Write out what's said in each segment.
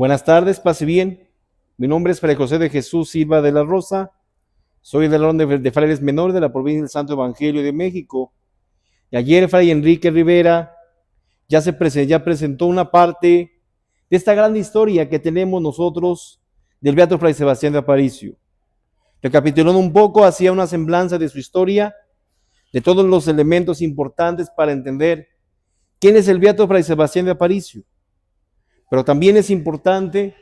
Buenas tardes, pase bien. Mi nombre es Fray José de Jesús Silva de la Rosa. Soy del orden de frailes menores de la provincia del Santo Evangelio de México. Y ayer Fray Enrique Rivera ya presentó una parte de esta gran historia que tenemos nosotros del Beato Fray Sebastián de Aparicio. Recapitulando un poco, hacía una semblanza de su historia, de todos los elementos importantes para entender quién es el Beato Fray Sebastián de Aparicio. Pero también es importante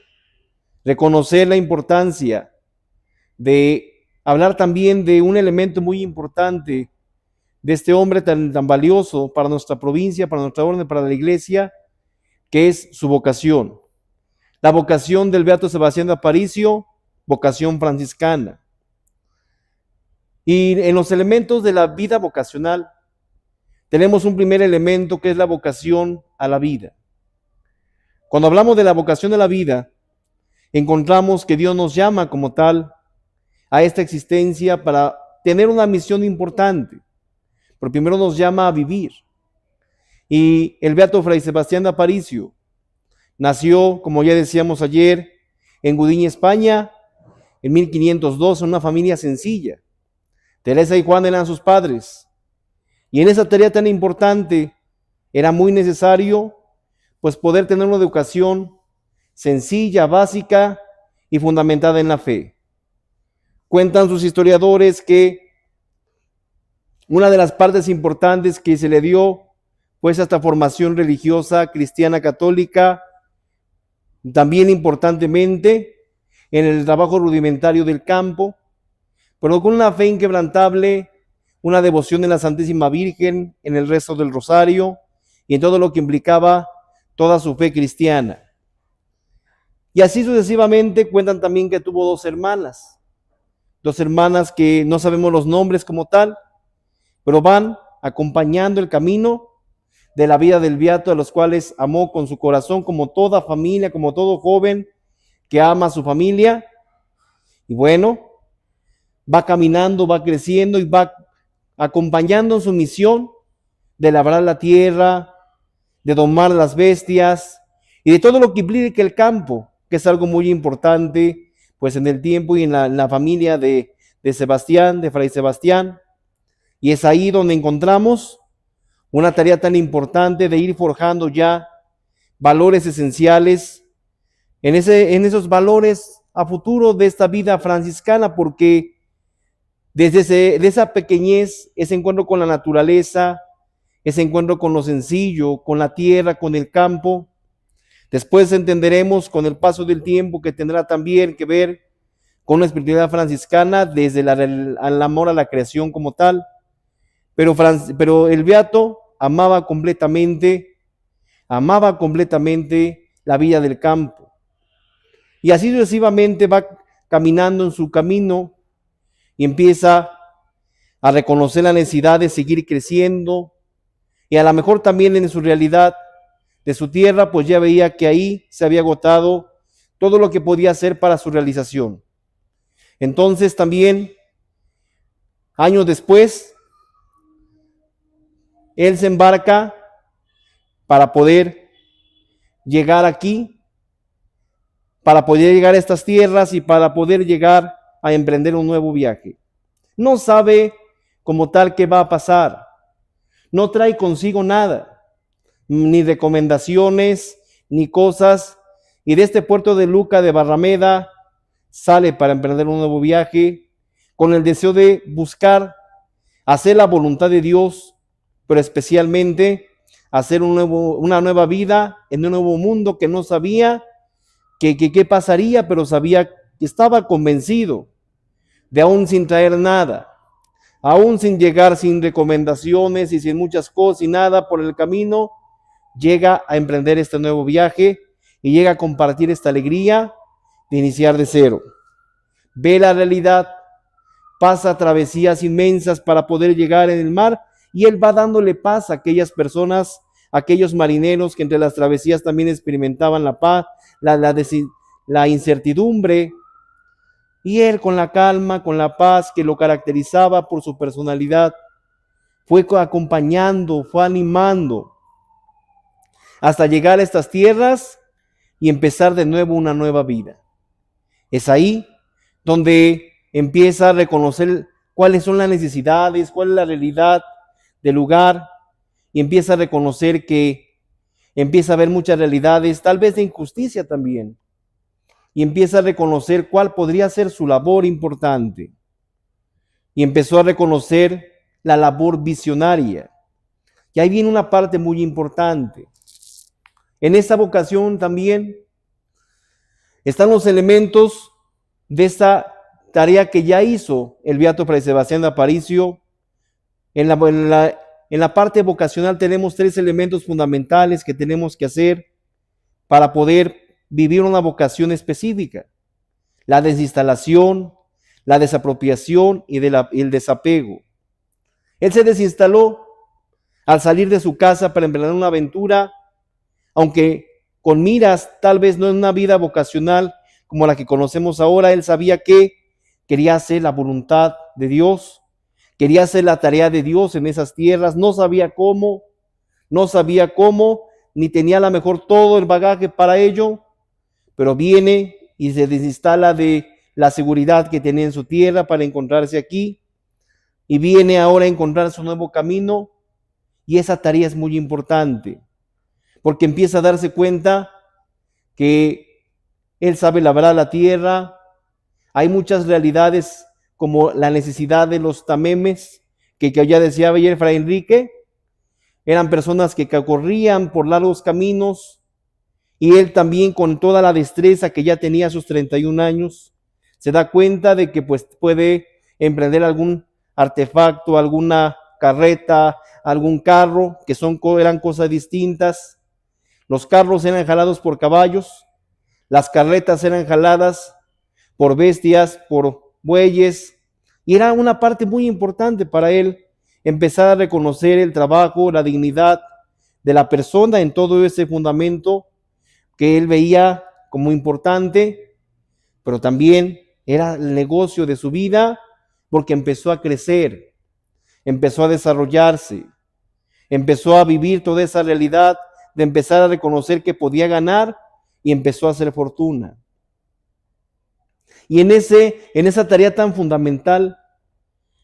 reconocer la importancia de hablar también de un elemento muy importante de este hombre tan valioso para nuestra provincia, para nuestra orden, para la iglesia, que es su vocación. La vocación del Beato Sebastián de Aparicio, vocación franciscana. Y en los elementos de la vida vocacional, tenemos un primer elemento que es la vocación a la vida. Cuando hablamos de la vocación a la vida, encontramos que Dios nos llama como tal a esta existencia para tener una misión importante. Pero primero nos llama a vivir. Y el Beato Fray Sebastián de Aparicio nació, como ya decíamos ayer, en Gudiña, España, en 1502, en una familia sencilla. Teresa y Juan eran sus padres. Y en esa tarea tan importante era muy necesario pues poder tener una educación sencilla, básica y fundamentada en la fe. Cuentan sus historiadores que una de las partes importantes que se le dio pues esta formación religiosa cristiana católica, también importantemente en el trabajo rudimentario del campo, pero con una fe inquebrantable, una devoción en la Santísima Virgen, en el rezo del rosario y en todo lo que implicaba toda su fe cristiana. Y así sucesivamente. Cuentan también que tuvo dos hermanas que no sabemos los nombres como tal, pero van acompañando el camino de la vida del Beato, a los cuales amó con su corazón, como toda familia, como todo joven que ama a su familia. Y bueno, va caminando, va creciendo y va acompañando en su misión de labrar la tierra, de domar las bestias y de todo lo que implica el campo, que es algo muy importante pues en el tiempo y en la familia de Sebastián, de Fray Sebastián. Y es ahí donde encontramos una tarea tan importante de ir forjando ya valores esenciales en esos valores a futuro de esta vida franciscana, porque de esa pequeñez, ese encuentro con la naturaleza, ese encuentro con lo sencillo, con la tierra, con el campo, después entenderemos con el paso del tiempo que tendrá también que ver con la espiritualidad franciscana desde el amor a la creación como tal. Pero el Beato amaba completamente la vida del campo. Y así sucesivamente va caminando en su camino y empieza a reconocer la necesidad de seguir creciendo, y a lo mejor también en su realidad de su tierra, pues ya veía que ahí se había agotado todo lo que podía hacer para su realización. Entonces también, años después, él se embarca para poder llegar aquí, para poder llegar a estas tierras y para poder llegar a emprender un nuevo viaje. No sabe como tal qué va a pasar. No trae consigo nada, ni recomendaciones, ni cosas. Y de este puerto de Luca de Barrameda sale para emprender un nuevo viaje con el deseo de buscar hacer la voluntad de Dios, pero especialmente hacer una nueva vida en un nuevo mundo que no sabía qué pasaría, pero sabía que estaba convencido de aún sin traer nada, aún sin llegar, sin recomendaciones y sin muchas cosas y nada por el camino, llega a emprender este nuevo viaje y llega a compartir esta alegría de iniciar de cero. Ve la realidad, pasa travesías inmensas para poder llegar en el mar, y él va dándole paz a aquellas personas, a aquellos marineros que entre las travesías también experimentaban la paz, la incertidumbre. Y él, con la calma, con la paz que lo caracterizaba por su personalidad, fue acompañando, fue animando hasta llegar a estas tierras y empezar de nuevo una nueva vida. Es ahí donde empieza a reconocer cuáles son las necesidades, cuál es la realidad del lugar, y empieza a reconocer que empieza a ver muchas realidades, tal vez de injusticia también, y empieza a reconocer cuál podría ser su labor importante. Y empezó a reconocer la labor visionaria. Y ahí viene una parte muy importante. En esta vocación también están los elementos de esta tarea que ya hizo el beato Fray Sebastián de Aparicio. En la parte vocacional tenemos 3 elementos fundamentales que tenemos que hacer para poder vivir una vocación específica: la desinstalación, la desapropiación y el desapego. Él se desinstaló al salir de su casa para emprender una aventura, aunque con miras tal vez no en una vida vocacional como la que conocemos ahora. Él sabía que quería hacer la voluntad de Dios, quería hacer la tarea de Dios en esas tierras. No sabía cómo, ni tenía a lo mejor todo el bagaje para ello, pero viene y se desinstala de la seguridad que tenía en su tierra para encontrarse aquí, y viene ahora a encontrar su nuevo camino. Y esa tarea es muy importante, porque empieza a darse cuenta que él sabe labrar la tierra. Hay muchas realidades, como la necesidad de los tamemes, que ya decía ayer Fray Enrique. Eran personas que corrían por largos caminos, y él también, con toda la destreza que ya tenía a sus 31 años, se da cuenta de que pues puede emprender algún artefacto, alguna carreta, algún carro, que eran cosas distintas. Los carros eran jalados por caballos, las carretas eran jaladas por bestias, por bueyes, y era una parte muy importante para él empezar a reconocer el trabajo, la dignidad de la persona en todo ese fundamento que él veía como importante, pero también era el negocio de su vida, porque empezó a crecer, empezó a desarrollarse, empezó a vivir toda esa realidad de empezar a reconocer que podía ganar, y empezó a hacer fortuna. Y en esa tarea tan fundamental,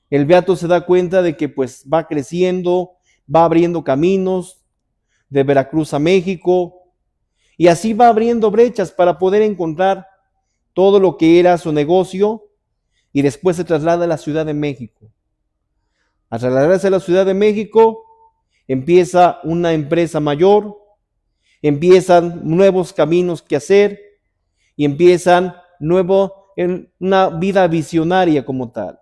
el beato se da cuenta de que pues va creciendo, va abriendo caminos de Veracruz a México, y así va abriendo brechas para poder encontrar todo lo que era su negocio, y después se traslada a la Ciudad de México. Al trasladarse a la Ciudad de México, empieza una empresa mayor, empiezan nuevos caminos que hacer, y empiezan una vida visionaria como tal.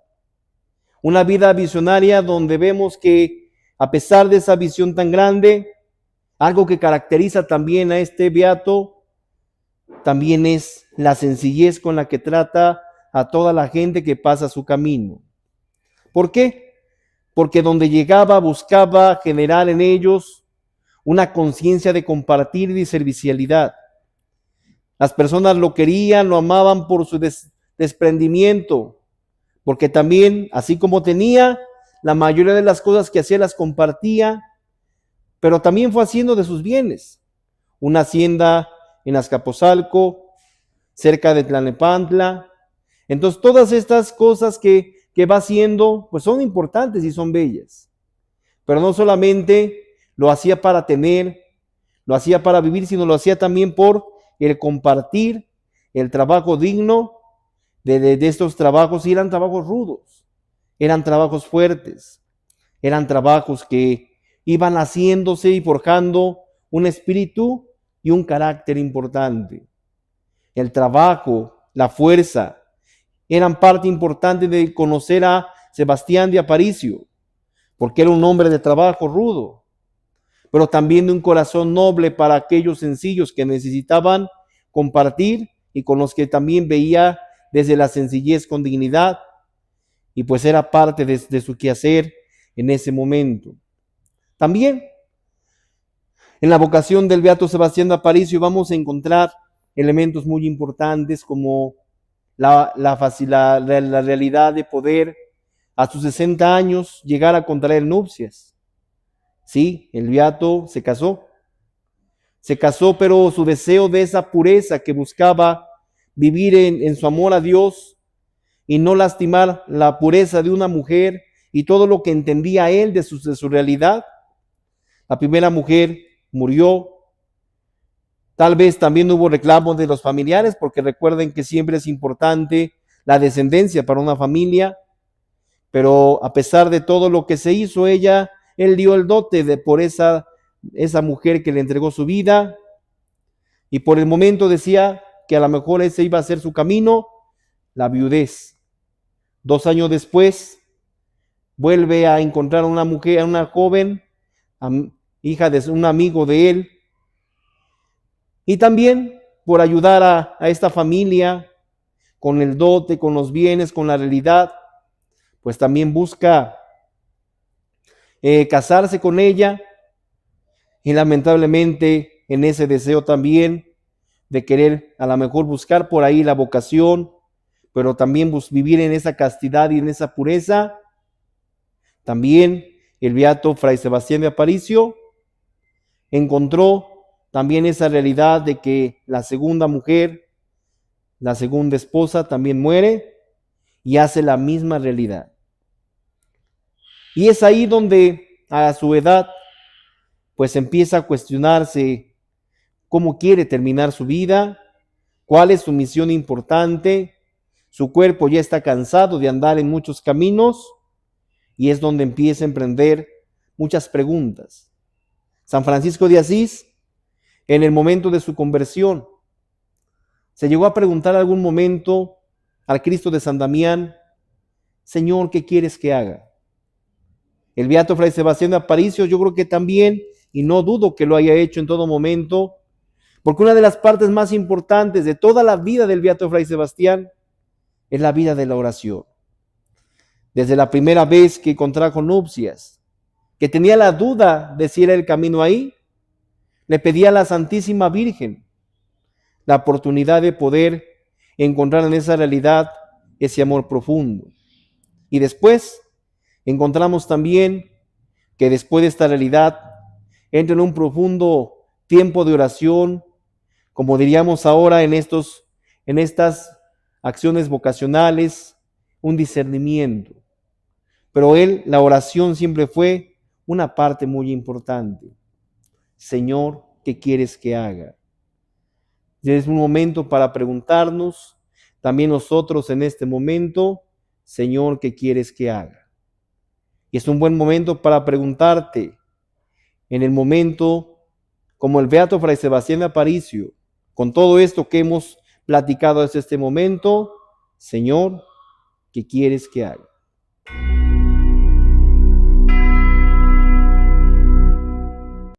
Una vida visionaria donde vemos que, a pesar de esa visión tan grande, algo que caracteriza también a este beato también es la sencillez con la que trata a toda la gente que pasa su camino. ¿Por qué? Porque donde llegaba buscaba generar en ellos una conciencia de compartir y de servicialidad. Las personas lo querían, lo amaban por su desprendimiento, porque también, así como tenía, la mayoría de las cosas que hacía las compartía, pero también fue haciendo de sus bienes una hacienda en Azcapotzalco, cerca de Tlalnepantla. Entonces, todas estas cosas que va haciendo, pues son importantes y son bellas. Pero no solamente lo hacía para tener, lo hacía para vivir, sino lo hacía también por el compartir el trabajo digno de estos trabajos. Y eran trabajos rudos, eran trabajos fuertes, eran trabajos que iban haciéndose y forjando un espíritu y un carácter importante. El trabajo, la fuerza, eran parte importante de conocer a Sebastián de Aparicio, porque era un hombre de trabajo rudo, pero también de un corazón noble para aquellos sencillos que necesitaban compartir, y con los que también veía desde la sencillez con dignidad, y pues era parte de su quehacer en ese momento. También en la vocación del beato Sebastián de Aparicio vamos a encontrar elementos muy importantes, como la realidad de poder a sus 60 años llegar a contraer nupcias. Sí, el beato se casó Se casó, pero su deseo de esa pureza que buscaba vivir en su amor a Dios y no lastimar la pureza de una mujer y todo lo que entendía él de su realidad. La primera mujer murió. Tal vez también hubo reclamos de los familiares, porque recuerden que siempre es importante la descendencia para una familia, pero a pesar de todo lo que se hizo, él dio el dote por esa mujer que le entregó su vida, y por el momento decía que a lo mejor ese iba a ser su camino, la viudez. 2 años después, vuelve a encontrar a una mujer, a una joven, hija de un amigo de él, y también por ayudar a esta familia con el dote, con los bienes, con la realidad, pues también busca casarse con ella, y lamentablemente en ese deseo también de querer a lo mejor buscar por ahí la vocación, pero también vivir en esa castidad y en esa pureza, también el beato Fray Sebastián de Aparicio encontró también esa realidad de que la segunda mujer, la segunda esposa también muere y hace la misma realidad. Y es ahí donde a su edad pues empieza a cuestionarse cómo quiere terminar su vida, cuál es su misión importante. Su cuerpo ya está cansado de andar en muchos caminos y es donde empieza a emprender muchas preguntas. San Francisco de Asís, en el momento de su conversión, se llegó a preguntar algún momento al Cristo de San Damián: Señor, ¿qué quieres que haga? El beato Fray Sebastián de Aparicio, yo creo que también, y no dudo que lo haya hecho en todo momento, porque una de las partes más importantes de toda la vida del beato Fray Sebastián es la vida de la oración. Desde la primera vez que contrajo nupcias, que tenía la duda de si era el camino ahí, le pedía a la Santísima Virgen la oportunidad de poder encontrar en esa realidad ese amor profundo. Y después encontramos también que después de esta realidad entra en un profundo tiempo de oración, como diríamos ahora en estas acciones vocacionales, un discernimiento. Pero la oración siempre fue una parte muy importante. Señor, ¿qué quieres que haga? Y es un momento para preguntarnos, también nosotros en este momento, Señor, ¿qué quieres que haga? Y es un buen momento para preguntarte, en el momento, como el beato Fray Sebastián de Aparicio, con todo esto que hemos platicado hasta este momento, Señor, ¿qué quieres que haga?